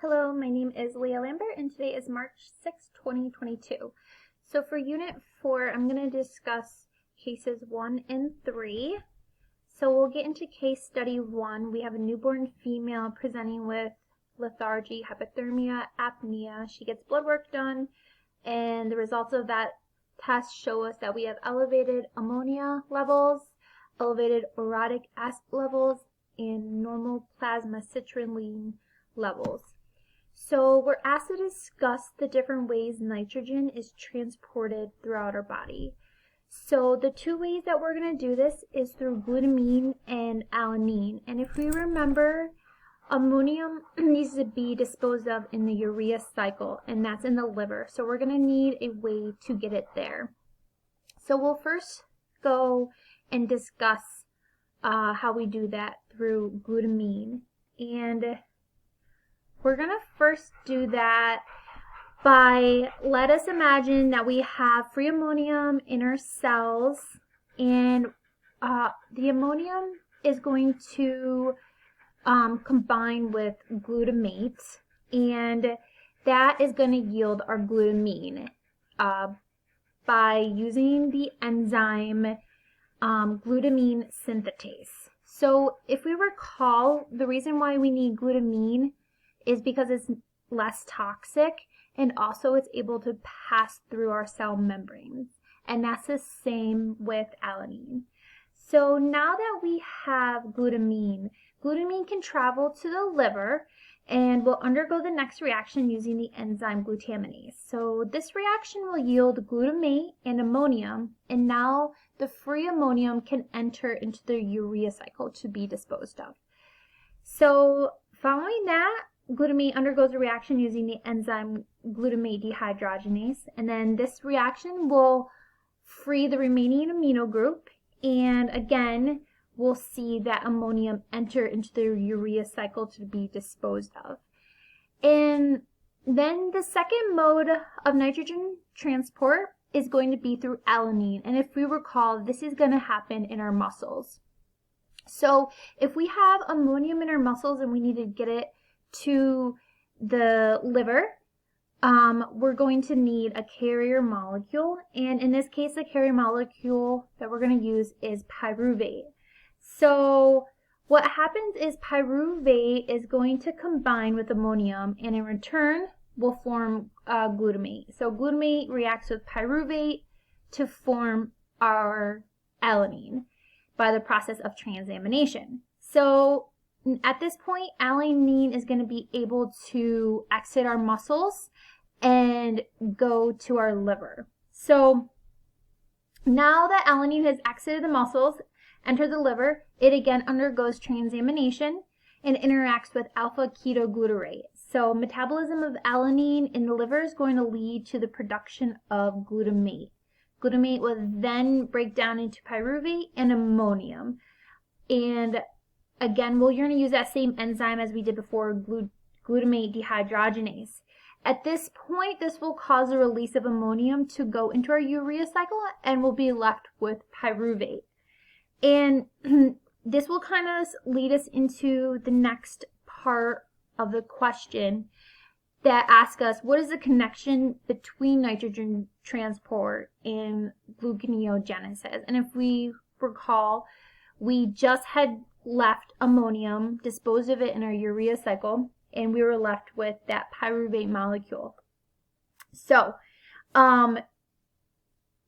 Hello, my name is Leah Lambert and today is March 6, 2022. So for Unit 4, I'm going to discuss cases 1 and 3. So we'll get into case study 1. We have a newborn female presenting with lethargy, hypothermia, apnea. She gets blood work done and the results of that test show us that we have elevated ammonia levels, elevated uric acid levels, and normal plasma citrulline levels. So we're asked to discuss the different ways nitrogen is transported throughout our body. So the two ways that we're going to do this is through glutamine and alanine. And if we remember, ammonium needs to be disposed of in the urea cycle, and that's in the liver. So we're going to need a way to get it there. So we'll first go and discuss how we do that through glutamine. And we're going to first do that by, let us imagine that we have free ammonium in our cells, and the ammonium is going to combine with glutamate, and that is going to yield our glutamine by using the enzyme glutamine synthetase. So if we recall, the reason why we need glutamine is because it's less toxic, and also it's able to pass through our cell membranes. And that's the same with alanine. So now that we have glutamine can travel to the liver and will undergo the next reaction using the enzyme glutaminase. So this reaction will yield glutamate and ammonium, and now the free ammonium can enter into the urea cycle to be disposed of. So following that, glutamate undergoes a reaction using the enzyme glutamate dehydrogenase, and then this reaction will free the remaining amino group, and again we'll see that ammonium enter into the urea cycle to be disposed of. And then the second mode of nitrogen transport is going to be through alanine, and if we recall, this is going to happen in our muscles. So if we have ammonium in our muscles and we need to get it to the liver, we're going to need a carrier molecule, and in this case the carrier molecule that we're going to use is pyruvate. So what happens is pyruvate is going to combine with ammonium, and in return will form glutamate. So glutamate reacts with pyruvate to form our alanine by the process of transamination. So at this point, alanine is going to be able to exit our muscles and go to our liver. So now that alanine has exited the muscles, entered the liver, it again undergoes transamination and interacts with alpha-ketoglutarate. So metabolism of alanine in the liver is going to lead to the production of glutamate. Glutamate will then break down into pyruvate and ammonium. And again, you're going to use that same enzyme as we did before, glutamate dehydrogenase. At this point, this will cause the release of ammonium to go into our urea cycle, and we'll be left with pyruvate. And this will kind of lead us into the next part of the question that asks us, what is the connection between nitrogen transport and gluconeogenesis? And if we recall, we just had left ammonium, disposed of it in our urea cycle, and we were left with that pyruvate molecule. So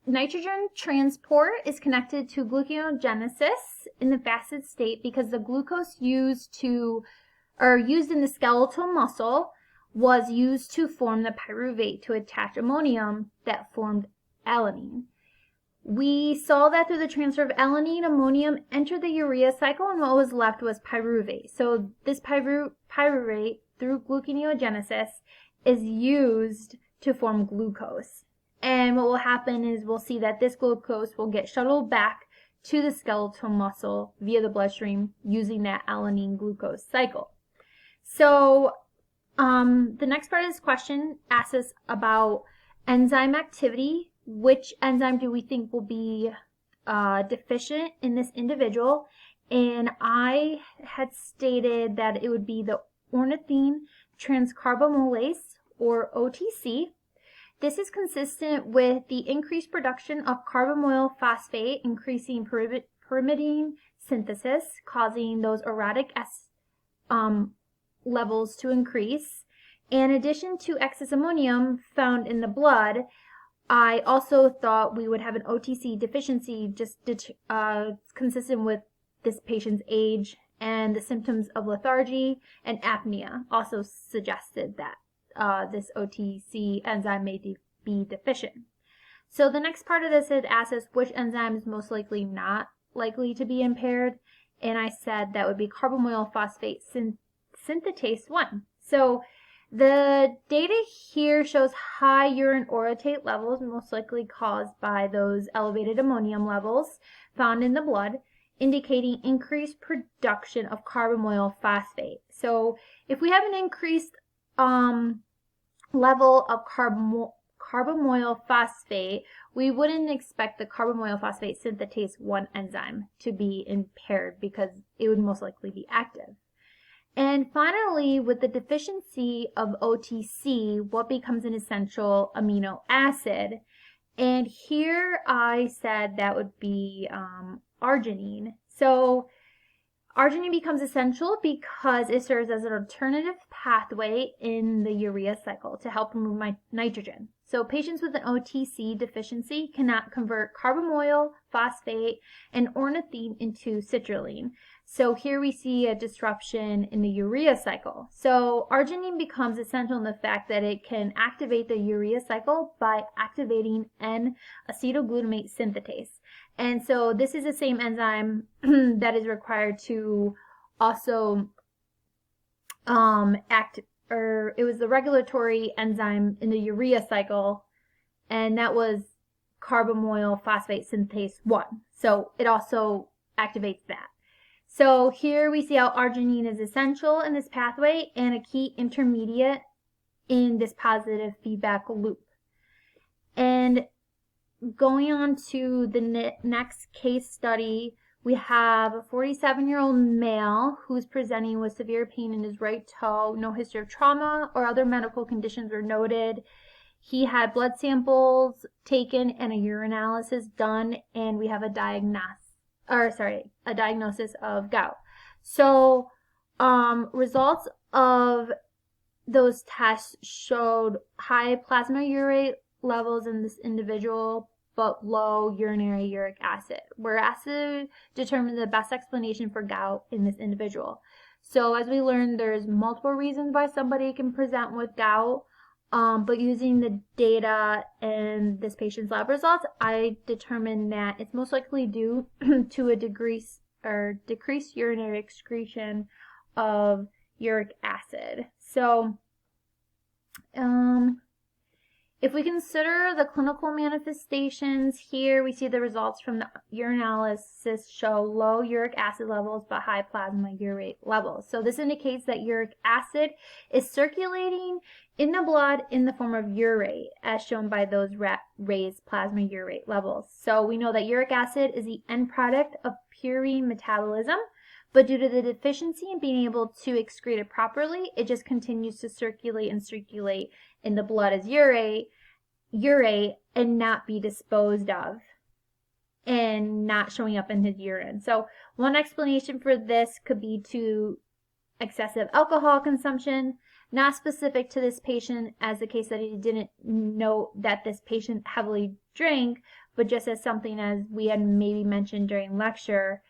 nitrogen transport is connected to gluconeogenesis in the fasted state because the glucose used in the skeletal muscle was used to form the pyruvate to attach ammonium that formed alanine. We saw that through the transfer of alanine, ammonium entered the urea cycle, and what was left was pyruvate. So this pyruvate, through gluconeogenesis, is used to form glucose. And what will happen is we'll see that this glucose will get shuttled back to the skeletal muscle via the bloodstream using that alanine glucose cycle. So the next part of this question asks us about enzyme activity. Which enzyme do we think will be deficient in this individual? And I had stated that it would be the ornithine transcarbamylase, or OTC. This is consistent with the increased production of carbamoyl phosphate, increasing pyrimidine synthesis, causing those uric levels to increase. In addition to excess ammonium found in the blood, I also thought we would have an OTC deficiency, just consistent with this patient's age, and the symptoms of lethargy and apnea also suggested that this OTC enzyme may be deficient. So the next part of this had asked us which enzyme is most likely not likely to be impaired, and I said that would be carbamoyl phosphate synthetase 1. So the data here shows high urine orotate levels, most likely caused by those elevated ammonium levels found in the blood, indicating increased production of carbamoyl phosphate. So if we have an increased level of carbamoyl phosphate, we wouldn't expect the carbamoyl phosphate synthetase 1 enzyme to be impaired because it would most likely be active. And finally, with the deficiency of OTC, what becomes an essential amino acid? And here I said that would be arginine. So arginine becomes essential because it serves as an alternative pathway in the urea cycle to help remove nitrogen. So patients with an OTC deficiency cannot convert carbamoyl phosphate and ornithine into citrulline. So here we see a disruption in the urea cycle. So arginine becomes essential in the fact that it can activate the urea cycle by activating N-acetylglutamate synthetase. And so this is the same enzyme that is required to also it was the regulatory enzyme in the urea cycle, and that was carbamoyl phosphate synthetase 1. So it also activates that. So here we see how arginine is essential in this pathway and a key intermediate in this positive feedback loop. And going on to the next case study, we have a 47-year-old male who's presenting with severe pain in his right toe. No history of trauma or other medical conditions were noted. He had blood samples taken and a urinalysis done, and we have a diagnosis of gout. So results of those tests showed high plasma urate levels in this individual, but low urinary uric acid, where acid determined the best explanation for gout in this individual. So as we learned, there's multiple reasons why somebody can present with gout, but using the data and this patient's lab results, I determined that it's most likely due to a decreased urinary excretion of uric acid. So if we consider the clinical manifestations here, we see the results from the urinalysis show low uric acid levels but high plasma urate levels. So this indicates that uric acid is circulating in the blood in the form of urate, as shown by those raised plasma urate levels. So we know that uric acid is the end product of purine metabolism, but due to the deficiency in being able to excrete it properly, it just continues to circulate in the blood as urate and not be disposed of and not showing up in his urine. So one explanation for this could be to excessive alcohol consumption, not specific to this patient as the case that he didn't know that this patient heavily drank, but just as something as we had maybe mentioned during lecture.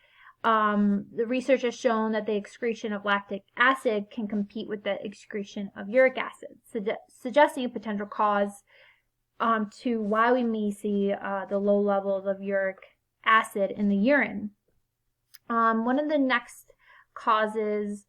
The research has shown that the excretion of lactic acid can compete with the excretion of uric acid, suggesting a potential cause to why we may see the low levels of uric acid in the urine. One of the next causes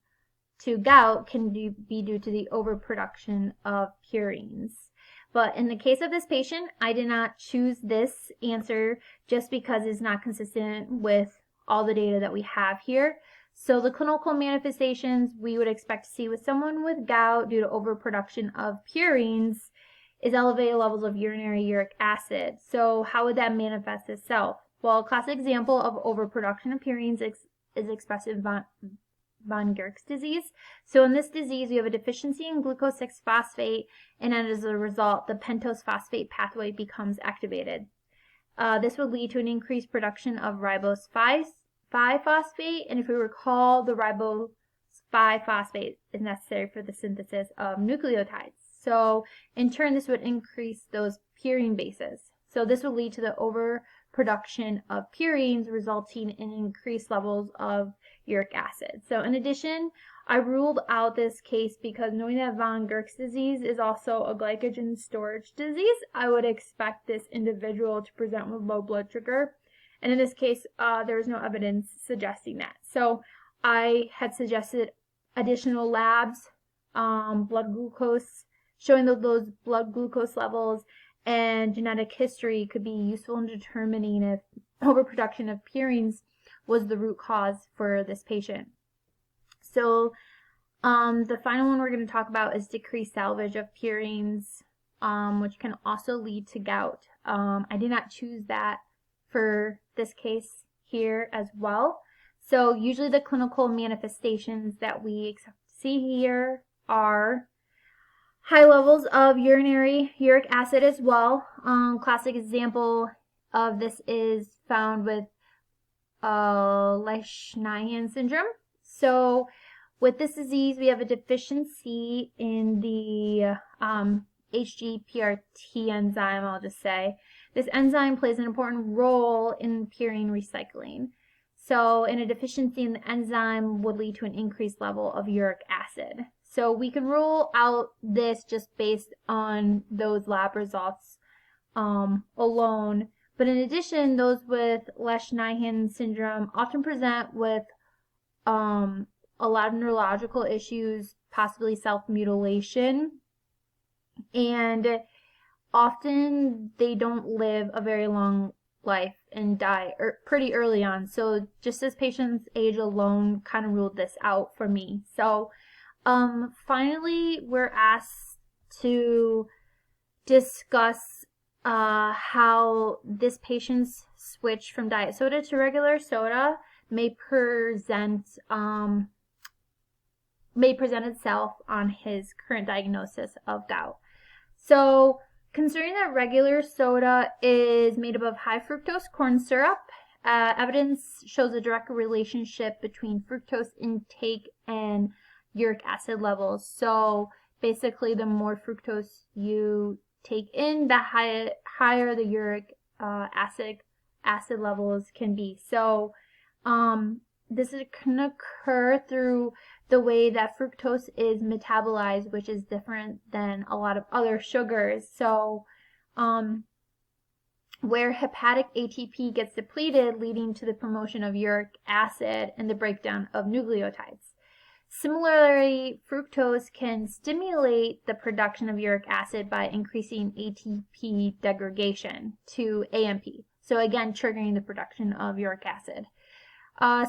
to gout can be due to the overproduction of purines. But in the case of this patient, I did not choose this answer just because it's not consistent with all the data that we have here. So the clinical manifestations we would expect to see with someone with gout due to overproduction of purines is elevated levels of urinary uric acid. So how would that manifest itself? Well, a classic example of overproduction of purines is expressive von Goerk's disease. So in this disease, we have a deficiency in glucose 6-phosphate, and as a result, the pentose phosphate pathway becomes activated. This would lead to an increased production of ribose 5-phosphate, and if we recall, the ribose 5-phosphate is necessary for the synthesis of nucleotides. So in turn, this would increase those purine bases. So this would lead to the overproduction of purines, resulting in increased levels of uric acid. So in addition, I ruled out this case because knowing that von Goerk's disease is also a glycogen storage disease, I would expect this individual to present with low blood sugar. And in this case, there was no evidence suggesting that. So I had suggested additional labs, blood glucose, showing those blood glucose levels, and genetic history could be useful in determining if overproduction of purines was the root cause for this patient. So the final one we're going to talk about is decreased salvage of purines, which can also lead to gout. I did not choose that for this case here as well. So usually the clinical manifestations that we see here are high levels of uric acid as well. Classic example of this is found with Lesch-Nyhan syndrome. So with this disease, we have a deficiency in the HGPRT enzyme, I'll just say. This enzyme plays an important role in purine recycling. So in a deficiency in the enzyme would lead to an increased level of uric acid. So we can rule out this just based on those lab results alone. But in addition, those with Lesch-Nyhan syndrome often present with a lot of neurological issues, possibly self-mutilation, and often they don't live a very long life and die pretty early on. So just this patient's age alone kind of ruled this out for me. So finally, we're asked to discuss how this patient's switch from diet soda to regular soda may present itself on his current diagnosis of gout. So considering that regular soda is made up of high fructose corn syrup, evidence shows a direct relationship between fructose intake and uric acid levels. So basically, the more fructose you take in, the higher the uric acid levels can be. So this can occur through the way that fructose is metabolized, which is different than a lot of other sugars. So where hepatic ATP gets depleted, leading to the promotion of uric acid and the breakdown of nucleotides. Similarly, fructose can stimulate the production of uric acid by increasing ATP degradation to AMP. So again, triggering the production of uric acid.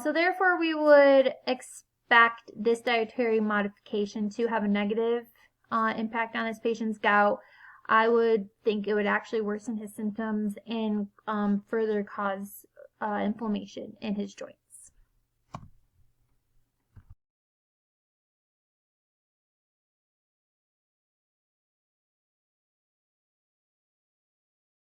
So therefore, we would expect this dietary modification to have a negative impact on this patient's gout. I would think it would actually worsen his symptoms and further cause inflammation in his joints.